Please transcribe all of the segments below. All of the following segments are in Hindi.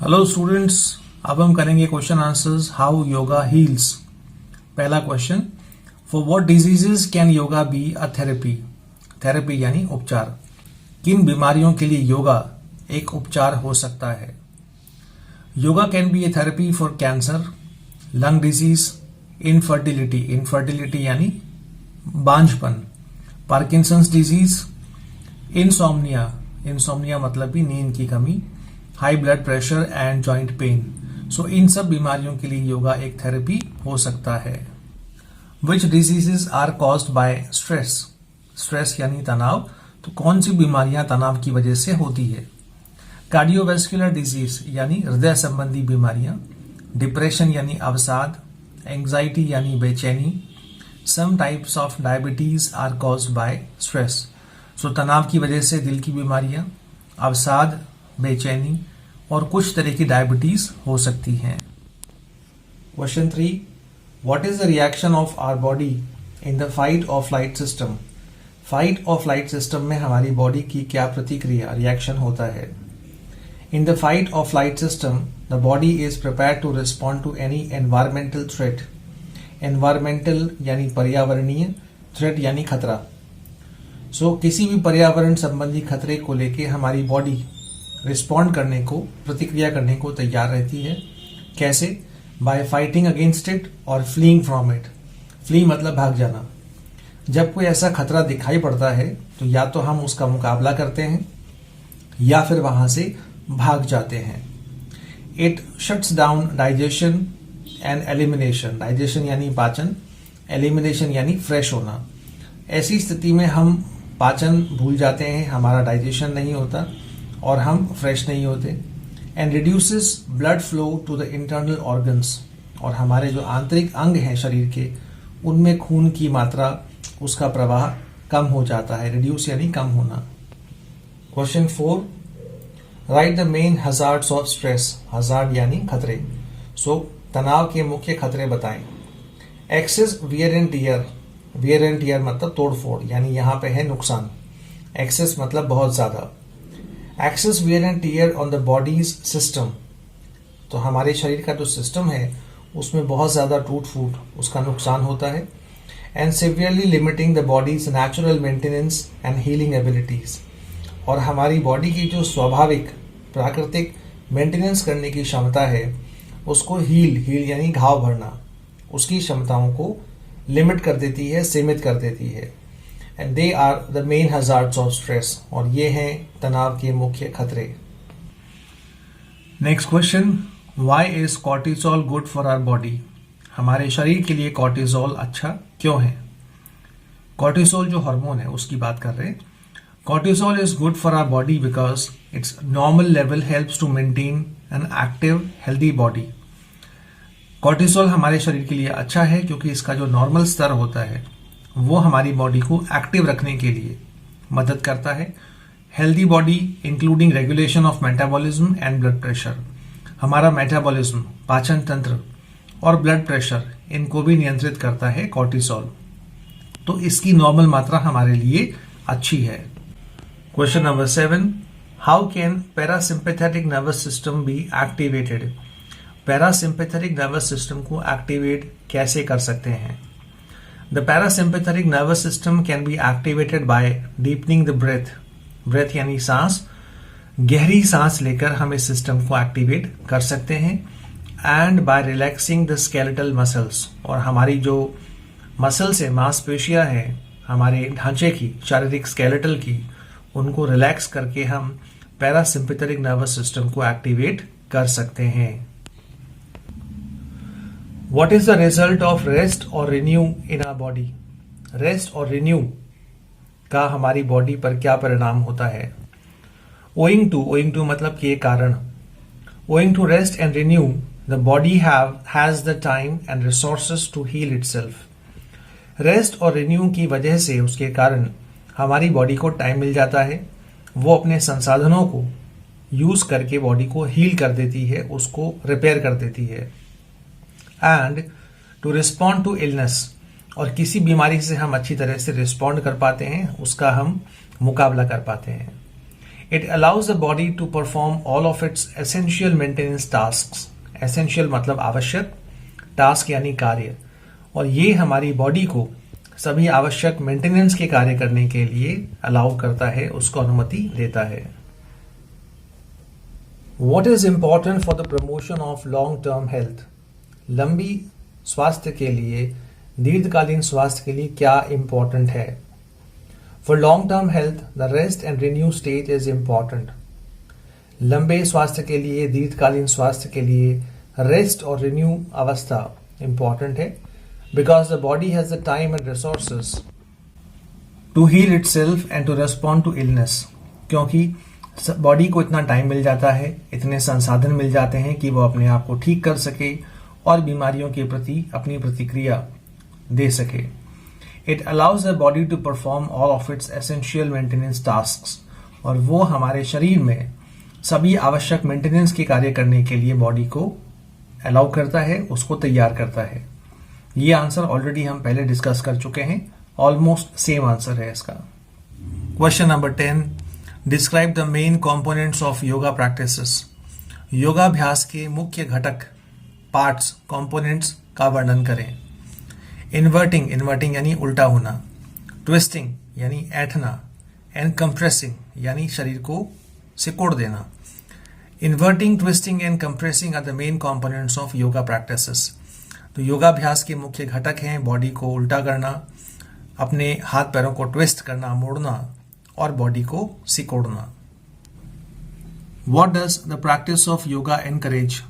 हेलो स्टूडेंट्स, अब हम करेंगे question answers how yoga heals. पहला question, for what diseases can yoga be a therapy. Therapy यानी उपचार। किन बीमारियों के लिए योगा एक उपचार हो सकता है। Yoga can be a therapy for cancer, lung disease, infertility, infertility यानी बांझपन, पार्किंसंस डिजीज, इंसोम्निया, इंसोम्निया मतलब भी नींद की कमी, high blood pressure and joint pain. So इन सब बीमारियों के लिए योगा एक थेरेपी हो सकता है। Which diseases are caused by stress. Stress यानी तनाव, तो कौन सी बीमारियां तनाव की वजह से होती है। कार्डियोवैस्कुलर डिजीज यानी हृदय संबंधी बीमारियां, डिप्रेशन यानी अवसाद, एंग्जाइटी यानी बेचैनी, some types of diabetes are caused by stress. So तनाव की वजह से दिल की बीमारियां, अवसाद, बेचैनी और कुछ तरह की डायबिटीज हो सकती हैं। Question 3, what is the reaction of our body in the fight or flight system. Fight or flight system में हमारी बॉडी की क्या प्रतिक्रिया, रिएक्शन होता है। In the fight or flight system the body is prepared to respond to any environmental threat. Environmental यानी पर्यावरणीय, थ्रेट यानी खतरा। सो किसी भी पर्यावरण संबंधी खतरे को लेके हमारी बॉडी रिस्पॉन्ड करने को, प्रतिक्रिया करने को तैयार रहती है। कैसे? बाय फाइटिंग अगेंस्ट इट और फ्लीइंग फ्रॉम इट। फ्ली मतलब भाग जाना। जब कोई ऐसा खतरा दिखाई पड़ता है तो या तो हम उसका मुकाबला करते हैं या फिर वहां से भाग जाते हैं। It shuts down digestion and elimination. Digestion यानी पाचन, एलिमिनेशन यानी फ्रेश होना। ऐसी स्थिति में हम पाचन भूल जाते हैं, हमारा डाइजेशन नहीं होता और हम फ्रेश नहीं होते। And reduces blood flow to the internal organs. और हमारे जो आंतरिक अंग हैं शरीर के, उनमें खून की मात्रा, उसका प्रवाह कम हो जाता है। रिड्यूस यानी कम होना। Question 4, write the main hazards of stress. Hazard यानी खतरे। सो तनाव के मुख्य खतरे बताएं। Excess wear and tear. Wear and tear मतलब तोड़फोड़, यानी यहां पे है नुकसान। एक्सेस मतलब बहुत ज्यादा। Excess wear and tear on the body's system. तो हमारे शरीर का जो सिस्टम है उसमें बहुत ज्यादा टूट फूट, उसका नुकसान होता है। And severely limiting the bodies natural maintenance and healing abilities. और हमारी बॉडी की जो स्वाभाविक प्राकृतिक मेंटेनेंस करने की क्षमता है, उसको हील यानी घाव भरना, उसकी क्षमताओं को लिमिट कर देती है, सीमित कर देती है। And they are the main hazards of stress. और ये हैं तनाव के मुख्य खतरे। Next question, why is cortisol good for our body. हमारे शरीर के लिए कॉर्टिसोल अच्छा क्यों है। कॉर्टिसोल जो हार्मोन है उसकी बात कर रहे हैं। Cortisol is good for our body because its normal level helps to maintain an active healthy body. Cortisol हमारे शरीर के लिए अच्छा है क्योंकि इसका जो नॉर्मल स्तर होता है वो हमारी बॉडी को एक्टिव रखने के लिए मदद करता है। Healthy body including regulation of metabolism and blood pressure. हमारा मेटाबॉलिज्म, पाचन तंत्र और ब्लड प्रेशर, इनको भी नियंत्रित करता है कॉर्टिसोल। तो इसकी नॉर्मल मात्रा हमारे लिए अच्छी है। Question number 7, how can parasympathetic nervous system be activated. Parasympathetic nervous system को एक्टिवेट कैसे कर सकते हैं। The parasympathetic nervous system can be activated by deepening the breath. Breath यानी सांस, गहरी सांस लेकर हम इस सिस्टम को एक्टिवेट कर सकते हैं। And by relaxing the skeletal muscles. और हमारी जो मसल्स है, मांसपेशियां हैं हमारे ढांचे की, शारीरिक स्केलेटल की, उनको रिलैक्स करके हम पैरासिम्पैथेटिक नर्वस सिस्टम को एक्टिवेट कर सकते हैं। What is the result of rest or renew in our body? Rest और renew का हमारी बॉडी पर क्या परिणाम होता है। Owing to मतलब के कारण। Owing to rest and renew, the body has the time and resources to heal itself. Rest और renew की वजह से, उसके कारण हमारी बॉडी को टाइम मिल जाता है, वो अपने संसाधनों को यूज करके बॉडी को हील कर देती है, उसको रिपेयर कर देती है। And to respond to illness. और किसी बीमारी से हम अच्छी तरह से रिस्पॉन्ड कर पाते हैं, उसका हम मुकाबला कर पाते हैं। It allows the body to perform all of its essential maintenance tasks. Essential मतलब आवश्यक, टास्क यानी कार्य, और ये हमारी बॉडी को सभी आवश्यक मेंटेनेंस के कार्य करने के लिए अलाउ करता है, उसको अनुमति देता है. What is important for the promotion of long-term health? लंबी स्वास्थ्य के लिए, दीर्घकालीन स्वास्थ्य के लिए क्या इंपॉर्टेंट है? For long-term health, the rest and renew stage is important. लंबे स्वास्थ्य के लिए, दीर्घकालीन स्वास्थ्य के लिए रेस्ट और रिन्यू अवस्था इंपॉर्टेंट है, because the body has the time and resources to heal itself and to respond to illness. क्योंकि बॉडी को इतना टाइम मिल जाता है, इतने संसाधन मिल जाते हैं कि वो अपने आप को ठीक कर सके और बीमारियों के प्रति अपनी प्रतिक्रिया दे सके. It allows the body to perform all of its essential maintenance tasks. और वो हमारे शरीर में सभी आवश्यक मेंटेनेंस के कार्य करने के लिए बॉडी को अलाउ करता है, उसको तैयार करता है. ये आंसर ऑलरेडी हम पहले डिस्कस कर चुके हैं, ऑलमोस्ट सेम आंसर है इसका. Question number 10. Describe the main components of yoga practices. योगाभ्यास के मुख्य घटक, पार्ट्स, कंपोनेंट्स का वर्णन करें. इन्वर्टिंग यानी उल्टा होना, ट्विस्टिंग यानी ऐंठना, एंड कंप्रेसिंग यानी शरीर को सिकोड़ देना. Inverting, twisting and compressing are the main components of yoga practices. तो योगाभ्यास के मुख्य घटक हैं बॉडी को उल्टा करना, अपने हाथ पैरों को ट्विस्ट करना, मोड़ना, और बॉडी को सिकोड़ना. What does the practice of yoga encourage?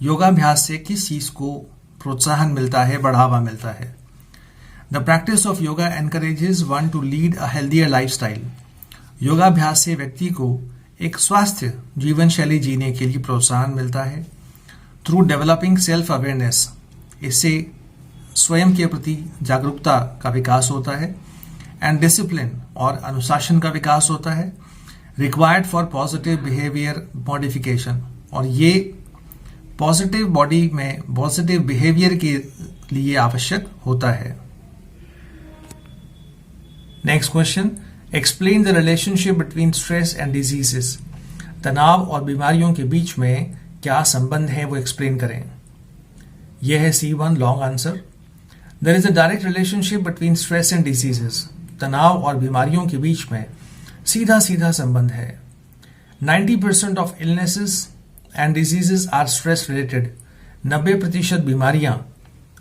योगाभ्यास से किस चीज को प्रोत्साहन मिलता है, बढ़ावा मिलता है? The practice of yoga encourages one two lead a healthier lifestyle. योगाभ्यास से व्यक्ति को एक स्वास्थ्य जीवन शैली जीने के लिए प्रोत्साहन मिलता है. थ्रू डेवलपिंग सेल्फ अवेयरनेस, इससे स्वयं के प्रति जागरूकता का विकास होता है. एंड डिसिप्लिन, और अनुशासन का विकास होता है. Required for positive behaviour modification, और ये पॉजिटिव बॉडी में पॉजिटिव बिहेवियर के लिए आवश्यक होता है. Next question. Explain the relationship between stress and diseases. तनाव और बीमारियों के बीच में क्या संबंध है, वो एक्सप्लेन करें. यह है C1 long answer. There is a direct relationship between stress and diseases. तनाव और बीमारियों के बीच में सीधा सीधा संबंध है. 90% of illnesses and diseases are stress related. 90% बीमारियां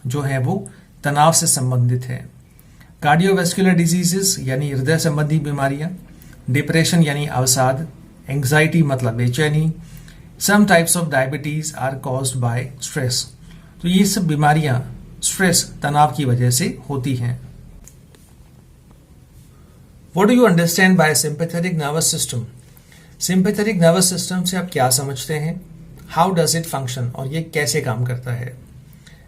जो हैं वो तनाव से संबंधित है. कार्डियोवैस्कुलर डिजीजेस यानी हृदय संबंधी बीमारियां, डिप्रेशन यानी अवसाद, एंग्जाइटी मतलब बेचैनी, some types of diabetes are caused by stress. तो ये सब बीमारियां स्ट्रेस, तनाव की वजह से होती हैं. What do you understand by sympathetic nervous system? Sympathetic nervous system से आप क्या समझते हैं? हाउ डज इट फंक्शन, और ये कैसे काम करता है?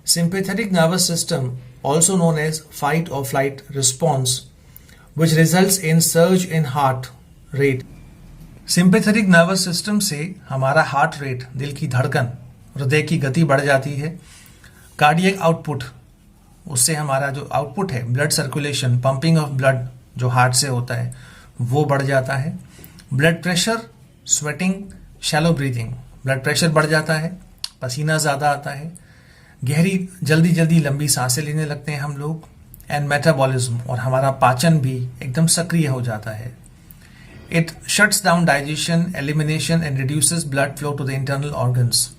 Sympathetic nervous system, also known as fight or flight response, which results in surge in heart rate. Sympathetic nervous system से हमारा हार्ट रेट, दिल की धड़कन, हृदय की गति बढ़ जाती है. कार्डियक आउटपुट, उससे हमारा जो आउटपुट है, blood circulation, pumping of blood जो हार्ट से होता है, वो बढ़ जाता है. Blood pressure, sweating, shallow breathing, blood pressure बढ़ जाता है, पसीना ज़्यादा आता है, गहरी जल्दी लंबी सांसें लेने लगते हैं हम लोग. एंड मेटाबॉलिज्म, और हमारा पाचन भी एकदम सक्रिय हो जाता है. It shuts down digestion, elimination and reduces blood flow to the internal organs,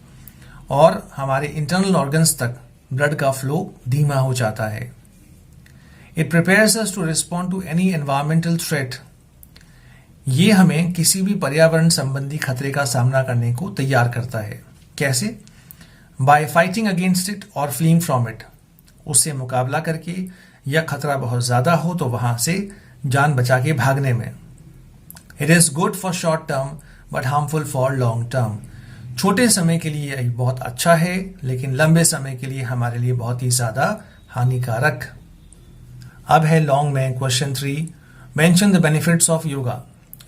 और हमारे इंटरनल ऑर्गन्स तक ब्लड का फ्लो धीमा हो जाता है. It prepares us to respond to any environmental threat. ये हमें किसी भी पर्यावरण संबंधी खतरे का सामना करने को तैयार करता है. कैसे? बाय फाइटिंग अगेंस्ट इट और फ्लीइंग फ्रॉम इट. उससे मुकाबला करके, या खतरा बहुत ज्यादा हो तो वहां से जान बचा के भागने में. It is good for short term but harmful for long term. छोटे समय के लिए यह बहुत अच्छा है, लेकिन लंबे समय के लिए हमारे लिए बहुत ही ज्यादा हानिकारक. अब है लॉन्ग में question 3. Mention the benefits of yoga.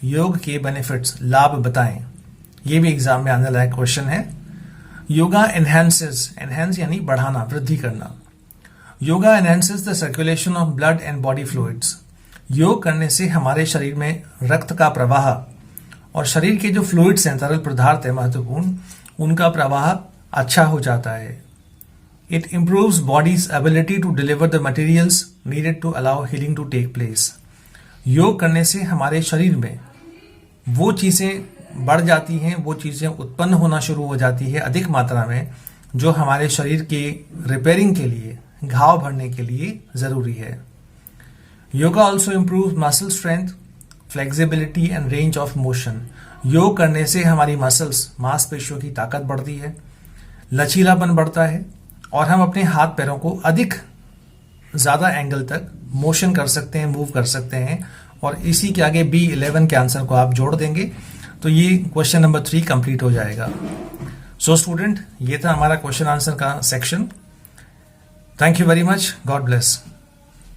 योग के बेनिफिट्स, लाभ बताएं. ये भी एग्जाम में आने लायक क्वेश्चन है. योगा एनहांसेस, एनहांस यानी बढ़ाना, वृद्धि करना. Yoga enhances the circulation of blood and body fluids. योग करने से हमारे शरीर में रक्त का प्रवाह और शरीर के जो फ्लूइड्स हैं, तरल पदार्थ है महत्वपूर्ण, उनका प्रवाह अच्छा हो जाता है। It improves body's ability to deliver the materials needed to allow healing to take place. योग करने से हमारे शरीर में वो चीज़ें बढ़ जाती हैं, वो चीज़ें उत्पन्न होना शुरू हो जाती है अधिक मात्रा में, जो हमारे शरीर के रिपेयरिंग के लिए, घाव भरने के लिए ज़रूरी है। Yoga also improve muscle strength, flexibility and range of motion. योग करने से हमारी मसल्स, मांसपेशियों की ताकत बढ़ती है, लचीलापन बढ़ता है और हम अपने हाथ पैरों को अधिक ज़्यादा एंगल तक मोशन कर सकते हैं, मूव कर सकते हैं। और इसी के आगे B11 के आंसर को आप जोड़ देंगे तो ये क्वेश्चन नंबर 3 कंप्लीट हो जाएगा। सो स्टूडेंट, ये था हमारा क्वेश्चन आंसर का section. Thank you very much, God bless.